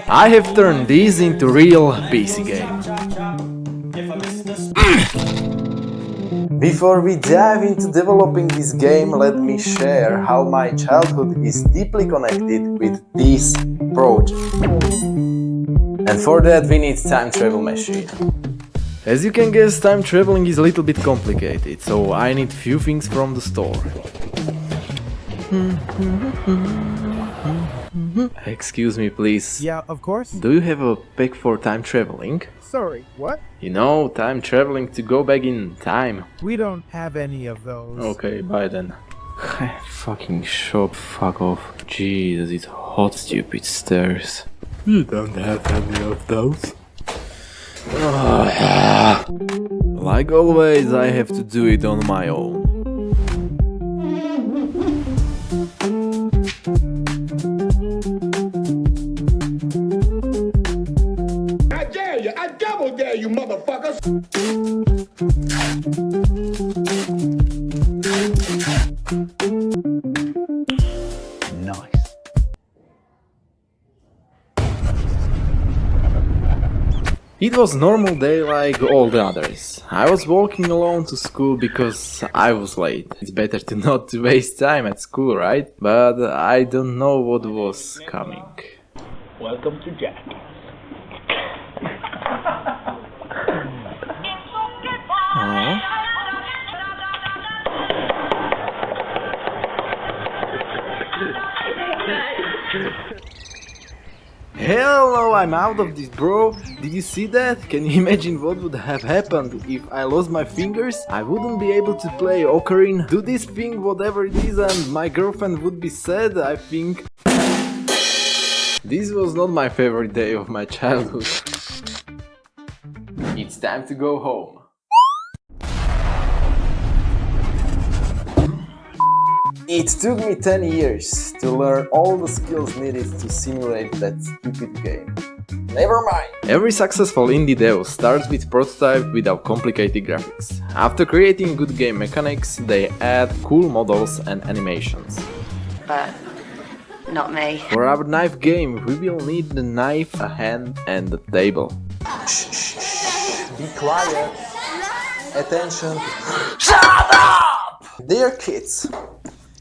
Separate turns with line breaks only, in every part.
I have turned this into real PC game.
Before we dive into developing this game, let me share how my childhood is deeply connected with this project. And for that we need time travel machine.
As you can guess, time traveling is a little bit complicated, so I need few things from the store. Excuse me, please.
Yeah, of course.
Do you have a pack for time traveling?
Sorry, what?
You know, time traveling to go back in time.
We don't have any of those.
Okay, bye then. Fucking shop, fuck off. Jesus, it's hot, stupid stairs. You don't have any of those? Like always, I have to do it on my own.
I dare you, I double dare you, motherfuckers!
Nice.
It was normal day like all the others. I was walking alone to school because I was late. It's better to not waste time at school, right? But I don't know what was coming.
Welcome to Jack.
Huh? Hell no, I'm out of this, bro. Did you see that? Can you imagine what would have happened if I lost my fingers? I wouldn't be able to play Ocarina, do this thing, whatever it is, and my girlfriend would be sad, I think. This was not my favorite day of my childhood. It's time to go home.
It took me 10 years to learn all the skills needed to simulate that stupid game. Never mind!
Every successful indie dev starts with prototype without complicated graphics. After creating good game mechanics, they add cool models and animations.
But not me.
For our knife game, we will need the knife, a hand and the table.
Shh. Be quiet. Attention. Shut up! Dear kids,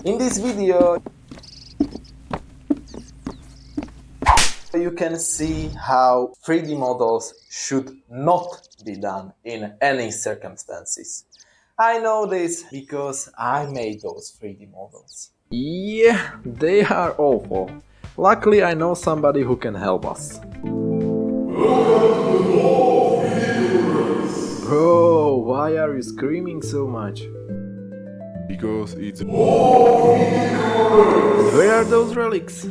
in this video you can see how 3D models should not be done in any circumstances. I know this because I made those 3D models.
Yeah, they are awful. Luckily I know somebody who can help us. Bro, why are you screaming so much?
Because it's
Where are those relics?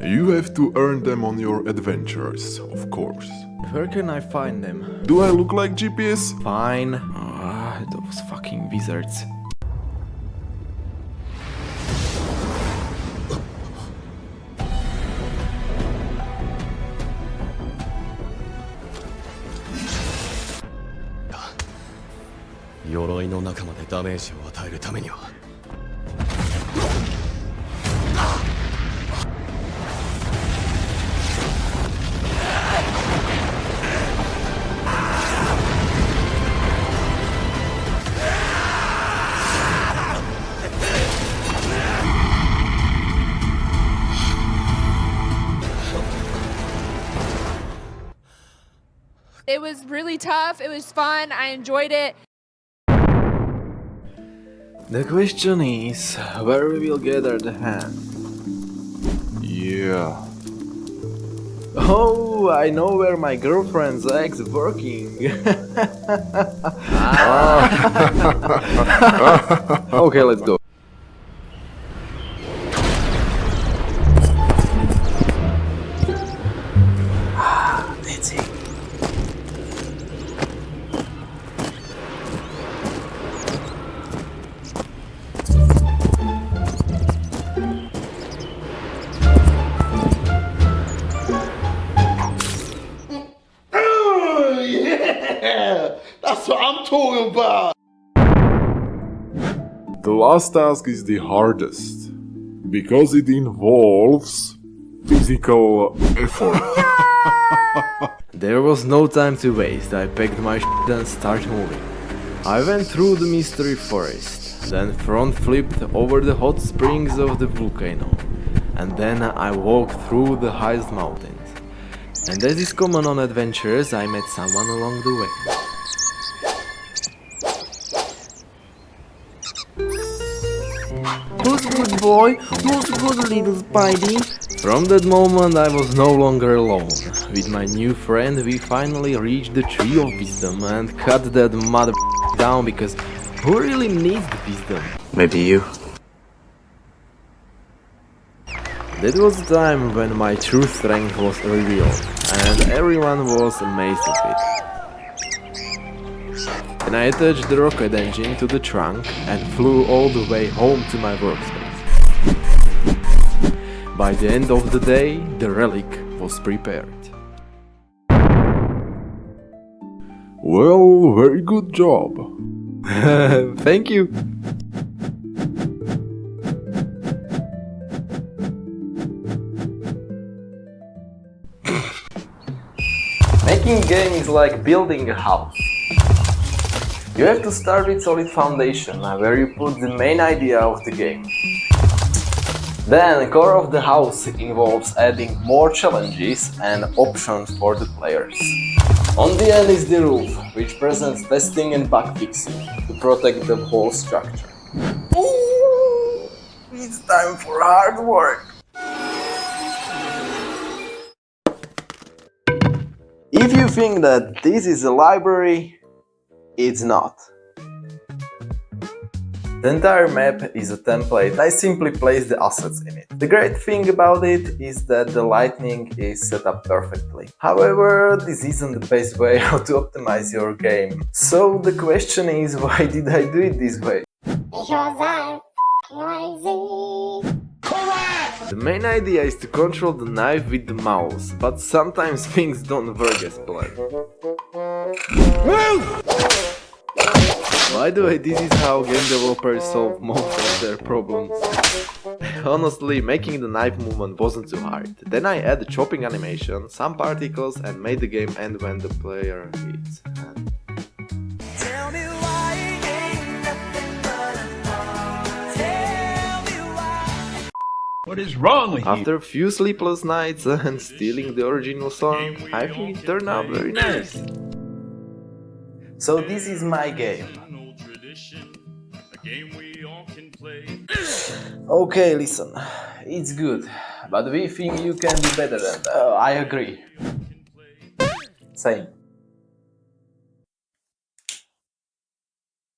you have to earn them on your adventures, of course.
Where can I find them?
Do I look like GPS?
Fine. Those fucking wizards.
It was really tough. It was fun. I enjoyed it.
The question is, where we will gather the hand?
Yeah.
Oh, I know where my girlfriend's ex working. Okay, let's go.
That's it.
That's what I'm talking about!
The last task is the hardest, because it involves physical effort.
There was no time to waste. I packed my shit and started moving. I went through the mystery forest, then front flipped over the hot springs of the volcano, and then I walked through the highest mountains. And as is common on adventures, I met someone along the way.
Who's good boy? Who's good little Spidey?
From that moment I was no longer alone. With my new friend we finally reached the Tree of Wisdom and cut that mother down, because who really needs the wisdom?
Maybe you.
That was the time when my true strength was revealed, and everyone was amazed of it. Then I attached the rocket engine to the trunk and flew all the way home to my workspace. By the end of the day, the relic was prepared.
Well, very good job.
Thank you.
Making a game is like building a house. You have to start with solid foundation, where you put the main idea of the game. Then the core of the house involves adding more challenges and options for the players. On the end is the roof, which presents testing and bug fixing to protect the whole structure. Ooh, it's time for hard work! If you think that this is a library, it's not. The entire map is a template. I simply place the assets in it. The great thing about it is that the lighting is set up perfectly. However, this isn't the best way how to optimize your game. So the question is, why did I do it this way?
Because I'm crazy.
The main idea is to control the knife with the mouse, but sometimes things don't work as planned. By the way, this is how game developers solve most of their problems. Honestly, making the knife movement wasn't too hard. Then I added chopping animation, some particles, and made the game end when the player hits.
What is wrong with you?
After a few sleepless nights and stealing the original song, I think it turned out very nice.
So this is my game. Okay, listen, it's good, but we think you can be better than that. I agree. Same.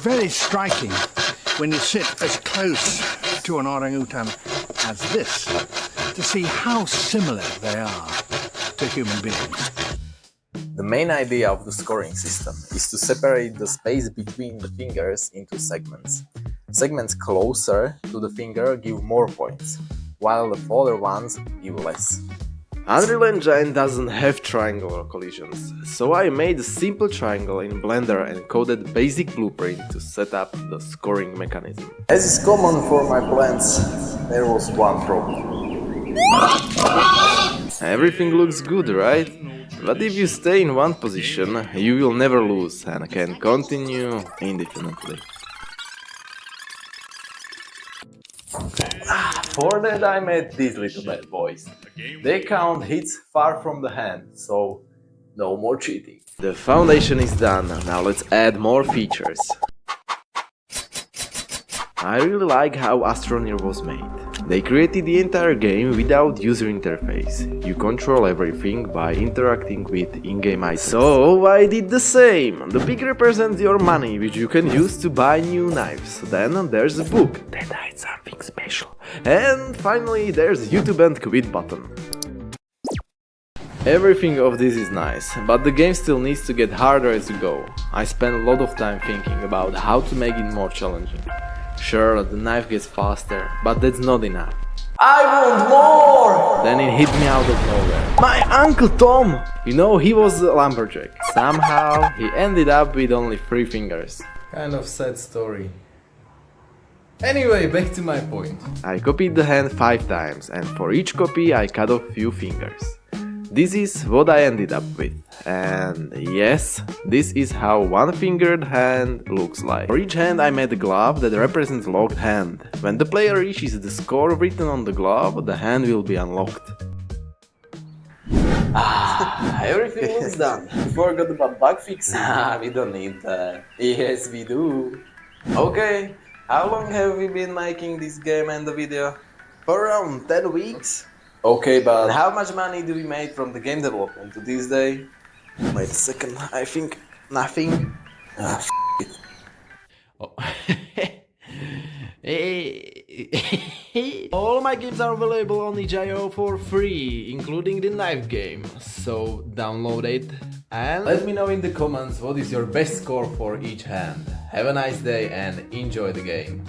Very striking when you sit as close to an orangutan as this to see how similar they are to human beings.
The main idea of the scoring system is to separate the space between the fingers into segments. Segments closer to the finger give more points, while the further ones give less.
Unreal Engine doesn't have triangular collisions, so I made a simple triangle in Blender and coded basic blueprint to set up the scoring mechanism.
As is common for my plans, there was one problem.
Everything looks good, right? But if you stay in one position, you will never lose and can continue indefinitely.
For that I made these little bad boys. They count hits far from the hand, so no more cheating.
The foundation is done, now let's add more features. I really like how Astroneer was made. They created the entire game without user interface. You control everything by interacting with in-game items. So I did the same. The pig represents your money, which you can use to buy new knives. Then there's a book that hides something special. And finally there's YouTube and quit button. Everything of this is nice, but the game still needs to get harder as you go. I spent a lot of time thinking about how to make it more challenging. Sure, the knife gets faster, but that's not enough.
I want more!
Then it hit me out of nowhere. My Uncle Tom! You know, he was a lumberjack. Somehow, he ended up with only 3 fingers.
Kind of sad story.
Anyway, back to my point. I copied the hand 5 times, and for each copy I cut off few fingers. This is what I ended up with. And yes, this is how one-fingered hand looks like. For each hand I made a glove that represents locked hand. When the player reaches the score written on the glove, the hand will be unlocked.
Everything was done. We forgot about bug fixing. Nah, we don't need that. Yes, we do. Okay, how long have we been making this game and the video? For around 10 weeks. Okay, but how much money do we make from the game development to this day? Wait a second, I think nothing. It.
Oh. All my games are available on itch.io for free, including the knife game, so download it and let me know in the comments what is your best score for each hand. Have a nice day and enjoy the game.